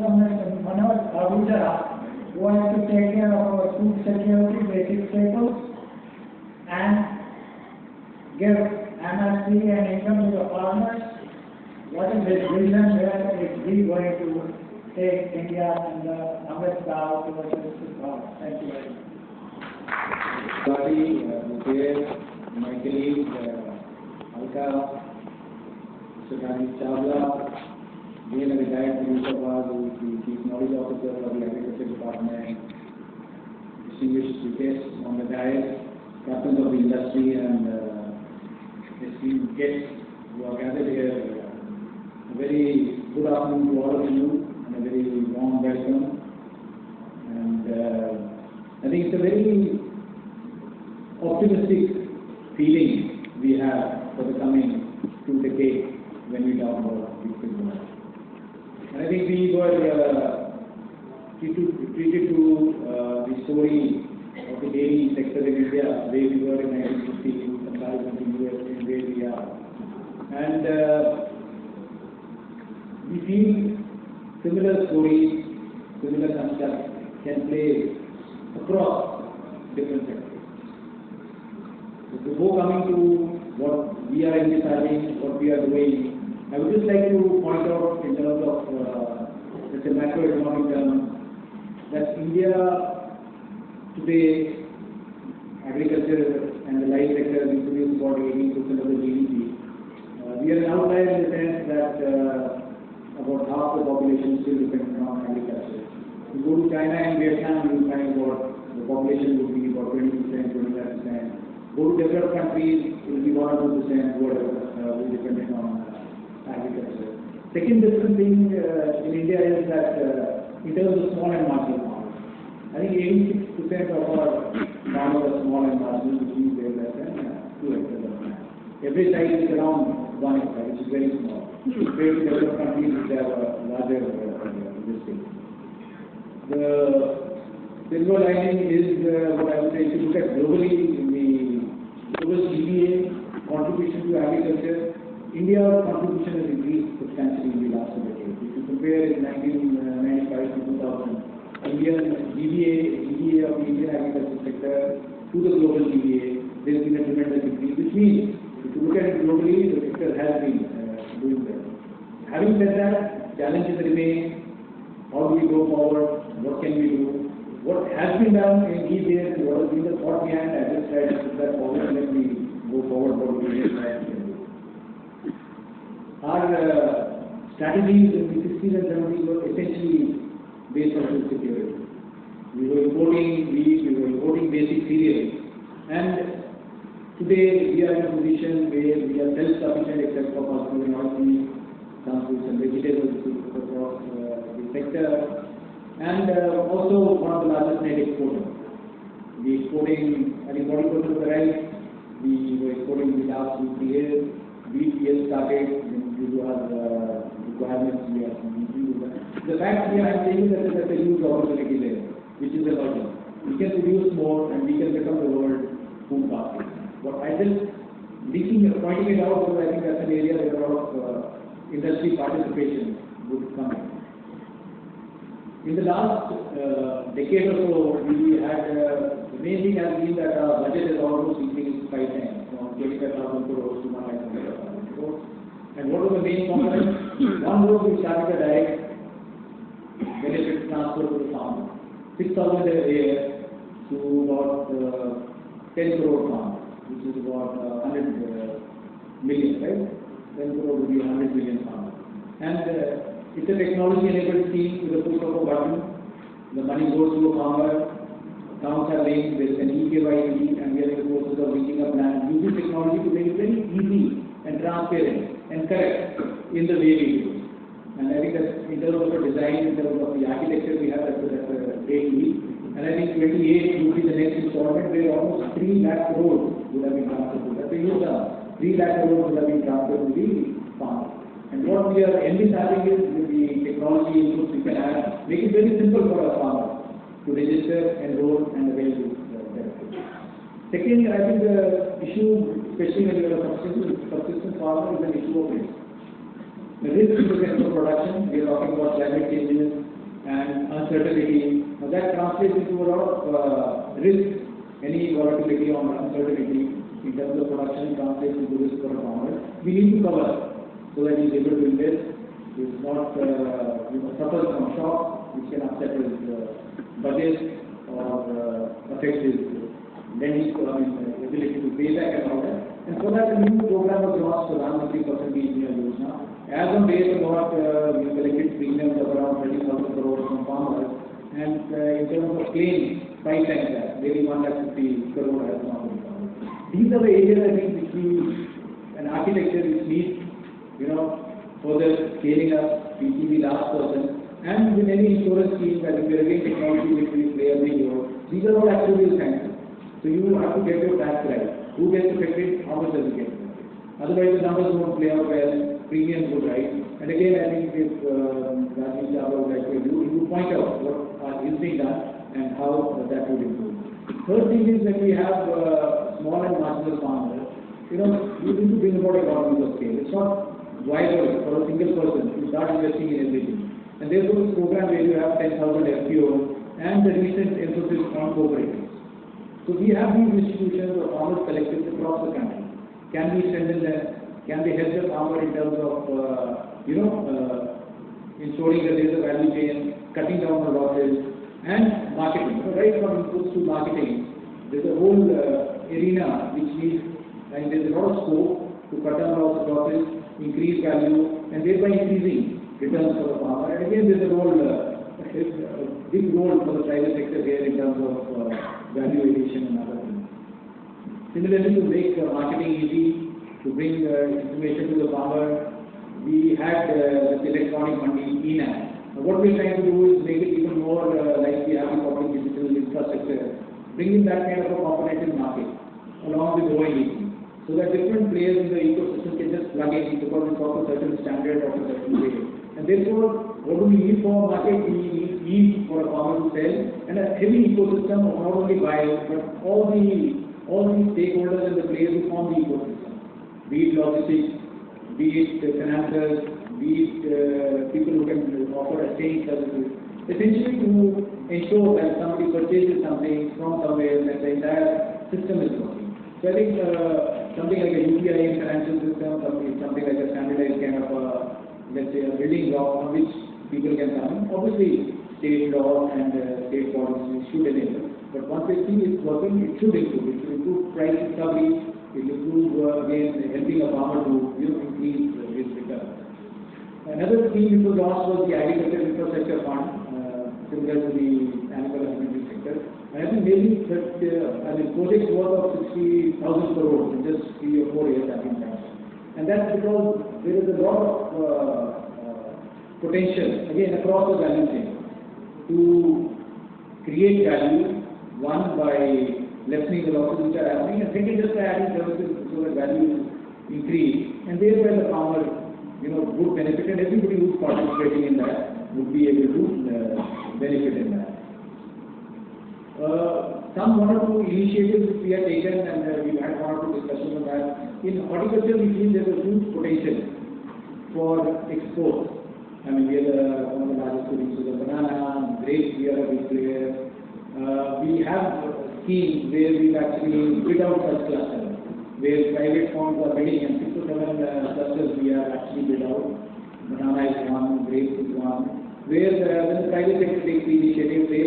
Manoj Ahuja, who has to take care of our food security, basic staples, and give MSP and income to the farmers. What is his vision? Where is he going to take India and the Amrit Kaur towards this power? Thank you very much. My colleague, Alka, Mr. Rajesh Chawla, being a retired Minister, who is the Chief Knowledge Officer of the Agriculture Department, distinguished guests on the dais, captains of the industry, and esteemed guests who are gathered here. A very good afternoon to all of you, and a very warm welcome. And I think it's a very optimistic feeling we have for the coming 2 decades when we talk about Viksit Bharat. And I think we were treated to the story of the dairy sector in India, where we were in 1950 in comparison to US and where we are. And we feel similar stories, similar concepts can play across different sectors. So before coming to what we are envisaging, what we are doing, I would just like to point out in terms of let's say macroeconomic terms that India today, agriculture and the life sector contributes about 18% of the GDP. We are an outlier in the sense that about half the population still depends on agriculture. If you go to China and Vietnam, you will find about the population would be about 20%, 25%. Go to developed countries, it will be 1 or 2% who are dependent on agriculture. Second different thing in India is that in terms of small and marginal farmers, I think 86% of our farmers are small and marginal, which means they have less than 2 hectares of land. Every site is around 1 hectare, which is very small. Compared to developed countries which have a larger distance. The silver lining is what I would say, if you look at globally, in the global GDA contribution to agriculture, India's contribution has increased substantially in the last decade. If you compare 1995 to 2000, Indian GDA of the Indian agriculture sector to the global GDA, there has been a tremendous increase, which means if you look at it globally, the sector has been doing well. Having said that, challenges remain. How do we go forward? What can we do? What has been done in these years, what has been the thought behind, I just tried to put that forward and let me go forward what we can do. Our strategies in the 60s and 70s were essentially based on food security. We were importing wheat, we were importing basic cereals, and today we are in a position where we are self-sufficient except for possibly oilseeds, some fruits and vegetables across the sector. And also one of the largest net exporters. We exporting, I think 40% of the rice we were exporting in the last 2-3 years. Wheat we have started, due to our requirements we are increasing that. The fact we are saying that there is a huge opportunity there, which is emerging. We can produce more and we can become the world food basket. What I just pointing it out because I think that's an area where a lot of industry participation would come in. In the last decade or so, we had the main thing has been that our budget has almost increased 5 times, from 25,000 crores to 1,00,000 crores. And what was the main component? One was we started a direct benefit transfer to the farmer, 6,000 a year to about 10 crore farmers, which is about 100 million, right? 10 crore would be 100 million farmers. And it's a technology-enabled scheme with a push of a button. The money goes to a farmer, accounts are linked, there is an eKYC, and we are in the process of linking up land. Using technology to make it very easy and transparent and correct in the way we do it. And I think that in terms of the design, in terms of the architecture we have, that's a great leap. And I think 28 would be the next installment where almost 3 lakh crores would have been transferred to. That's a huge number. 3 lakh crores would have been transferred to the farmer. And what we are envisaging is with the technology inputs we can add, make it very simple for a farmer to register, enroll, and avail this benefit. Second, I think the issue, especially when you are a subsistence farmer, is an issue of risk. The risk in the sector of production, we are talking about climate changes, a lot of risk, any volatility or uncertainty in terms of production translates into risk for a farmer. We need to cover so that he is able to invest, he is not suffer from shock which can upset his budget or affect his lending, ability to pay back and all that. And for that, a new program was launched, Pradhan Mantri Fasal Bima Yojana. As on date, about we collected premiums of around 30,000 crores from farmers, and in terms of claims, 5 times that, nearly 150 crore has now been covered. These are the areas I think which we, an architecture which needs, further scaling up, reaching the last person. And with any insurance scheme, I think we are again technology which we play a big role. These are all actuarial sciences. So you have to get your facts right. Who gets affected? How much does it get affected? Otherwise, the numbers won't play out well. Premiums would rise. And again, I think if Rajeev Chawla would like to you point out what is being done and how that would improve. Third thing is that we have small and marginal farmers. You need to bring about economies of scale. It's not viable for a single person to start investing in everything. And therefore, this program where you have 10,000 FPOs and the recent emphasis on cooperatives. So we have these institutions or farmers collectives across the country. Can we strengthen them? Can they help the farmer in terms of, ensuring that there is a value chain, cutting down the losses, and marketing. Right from inputs to marketing, there is a whole arena which needs, and there is a lot of scope to cut down losses, increase value, and thereby increasing returns for the farmer. And again, there is a role, a big role for the private sector here in terms of value addition and other things. Similarly, to make marketing easy, to bring information to the farmer, we had the electronic mandi ENAM. What we are trying to do is make it even more like we have the public digital infrastructure, bringing that kind of a component in market along with ONDC, so that different players in the ecosystem can just plug in because it's of a certain standard or a certain way. And therefore, what do we need for market? We need for a farmer to sell, and a heavy ecosystem of not only buyers but all the stakeholders and the players who form the ecosystem. Be it logistics, be it financiers, be it people who can offer exchange services. Essentially to ensure that somebody purchases something from somewhere that the entire system is working. So I think something like a UPI financial system, something like a standardized kind of let's say a building block on which people can come in. Obviously, state law and state policies should enable. But once they see it's working, it should improve. It should improve price discovery. It will improve again helping a farmer to increase his return. Another scheme which was launched was the Agriculture Infrastructure Fund, similar to the animal husbandry sector. And I think maybe projects worth of 60,000 crores in just 3 or 4 years have been done. And that's because there is a lot of potential, again, across the value chain to create value, one by lessening the losses which are happening, and second, just by adding services so that value increase, and thereby the farmer, would benefit, and everybody who's participating in that would be able to benefit in that. Some one or two initiatives which we have taken, and we've had one or two discussions on that. In horticulture, we feel there's a huge potential for export. I mean, we are one of the largest producers of banana, grapes, we are a big player. We have schemes where we've actually bid out such clusters, where private firms are bidding, and 6 to 7 clusters we have actually bid out. Banana is one, grapes is one, where when the private sector takes the initiative, they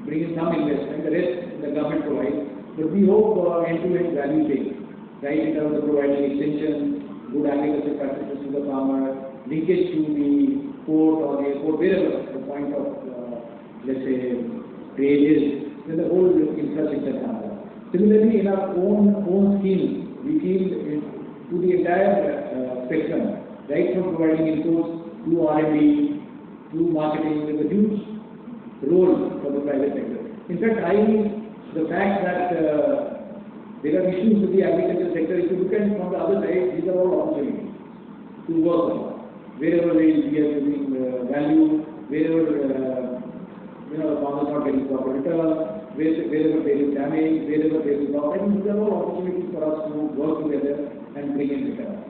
bring in some investment, the rest the government provides. But we hope end-to-end value chain, right, in terms of providing extensions, good agriculture practices to the farmer, linkage to the port or the airport, wherever the point of, let's say, trade is, then the whole infrastructure comes up. Similarly, in our own schemes, we feel to the entire spectrum, right from providing inputs to R&D, to marketing, there's a huge role for the private sector. In fact, the fact that there are issues with the agriculture sector, if you look at it from the other side, these are all opportunities to work on. Wherever we are giving value, wherever the farmers not getting proper return, wherever there is damage, wherever there is loss, and these are all opportunities for us to work together and bring in return.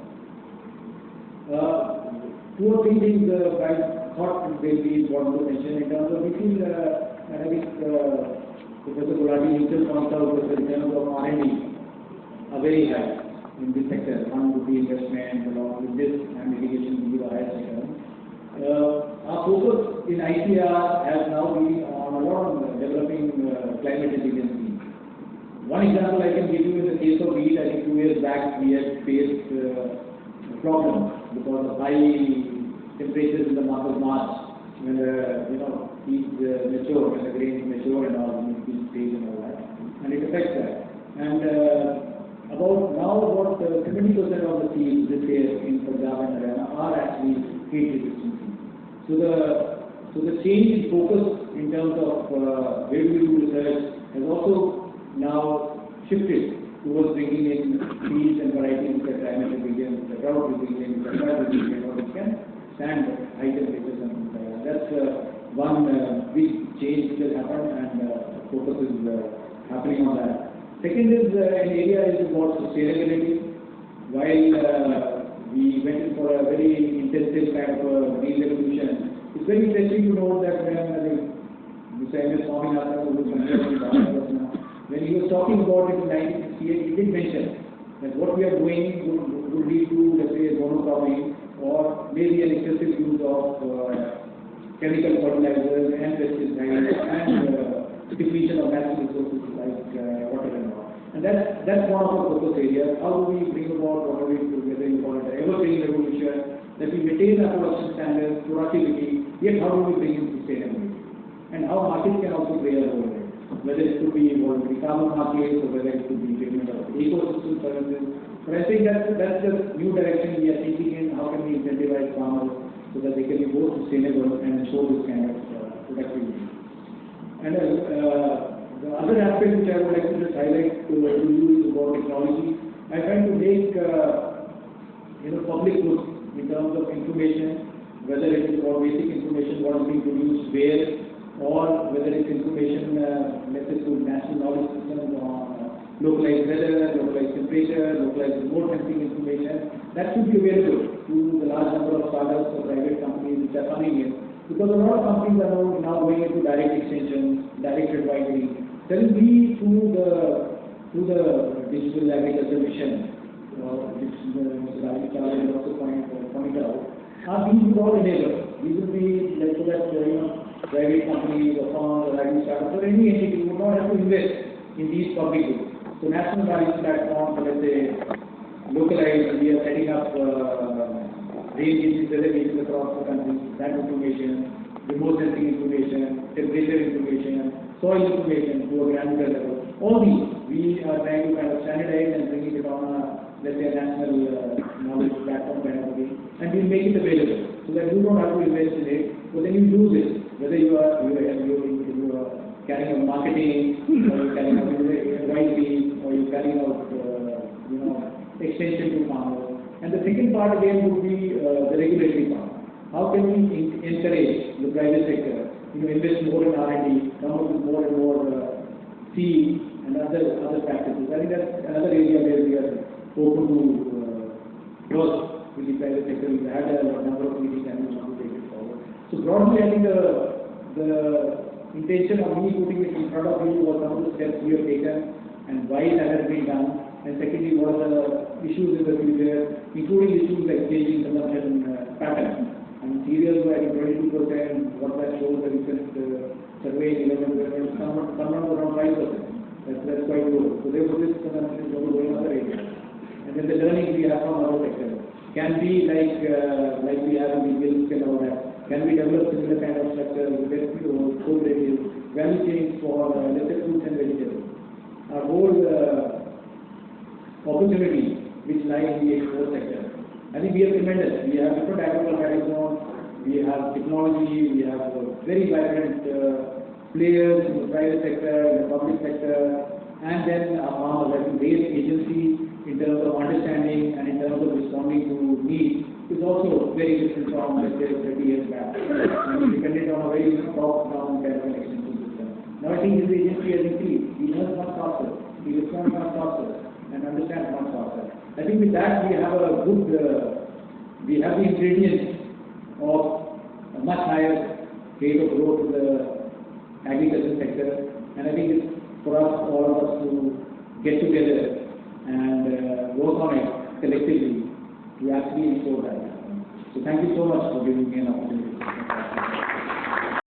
2 or 3 things I thought will be important to mention in terms of we feel, and I think Professor Gulati himself points out that the returns of R&D are very high in this sector. One would be investment, along with this, and irrigation will be the highest return. Our focus in ICAR has now been on a lot of developing climate resiliency. One example I can give you in the case of wheat. I think 2 years back we had faced a problem because of high temperatures in the month of March, when seeds mature, when the grain is mature and all, in seed stage and all that, and it affects that. And about 70% of the seeds this year in Punjab and Haryana are actually heat resistant. So the change in focus in terms of where we do research has also now shifted towards bringing in seeds and varieties that are climate resilient, that are drought resilient, that are resilient, or which can stand high temperatures and things like that. That's one big change which has happened, and focus is happening on that. Second is an area is about sustainability. While we went in for a very intensive kind of green revolution, it's very interesting to note that when Mr. M.S. Swaminathan, who is when he was talking about it in 1968, he did mention that what we are doing would lead to, let's say, monocropping or maybe an excessive use of chemical fertilizers and pesticides and depletion of natural resources like water and all. And that's one of our focus areas. How do we bring about what we whether you call it an ever-changing revolution, that we maintain our production standards, productivity, yet how do we bring in sustainability? And how markets can also play a role in it. Whether it could be voluntary carbon markets or whether it could be payment of ecosystem services. But I think that's the new direction we are thinking in. How can we incentivize farmers so that they can be more sustainable and show this kind of productivity? And the other aspect which I would like to just highlight to you is about technology. I try to make public good in terms of information, whether it is about basic information what is being produced where, or whether it's information let's say through national knowledge systems on localized weather, localized temperature, localized remote sensing information. That should be available to the large number of startups or private companies which are coming in. Because a lot of companies are now going into direct extension, direct advisory. Telling me through the digital agriculture mission, which Mr. Rajesh Chawla will also point out, these would all enable. These will be like so that private companies or firms or agri startups or any entity would not have to invest in these public goods. So national knowledge platforms, let's say localized, we are setting up rain gauges, weather gauges across the country, that information, remote sensing information, temperature information, soil information to a granular level. All these we are trying to kind of standardize and bring it on a, let's say, a national knowledge platform kind of thing, and we'll make it available so that you don't have to invest in it, but then you use it, whether you are carrying out marketing, or you're carrying out advisory, or you're carrying out extension to farmers. And the second part again would be the regulatory part. How can we encourage the private sector, invest more in R&D, come up with more and more seeds and other practices? I think that's another area where we are open to work with the private sector. We've had a number of meetings and we want to take it forward. So broadly, I think the intention of me putting it in front of you was some of the steps we have taken and why that has been done. And secondly, what are the issues in the future, including issues like changing consumption patterns. And cereals were at 22%, what that shows the recent survey, 11%, someone was around 5%. That's quite low. So therefore this consumption is going to go in other areas. And then the learning we have from other sectors can be like we have in the milk and all that. Can we develop similar kind of structure with cooperative value chains for let's say fruits and vegetables? Our whole opportunity which lie in the export sector. I think we are tremendous. We have different agricultural horizons, we have technology, we have very vibrant players in the private sector, in the public sector, and then our farmers. I think base agency in terms of understanding and in terms of responding to needs is also very different from, let's say, 30 years back. And dependent on a very top-down kind of an extension system. Now I think this agency has increased. He learns much faster, he responds much faster, and understands much faster. I think with that we have a good, we have the ingredients of a much higher rate of growth in the agriculture sector. sector, and I think it's for us, all of us, to get together and work on it collectively to actually ensure that. So thank you so much for giving me an opportunity.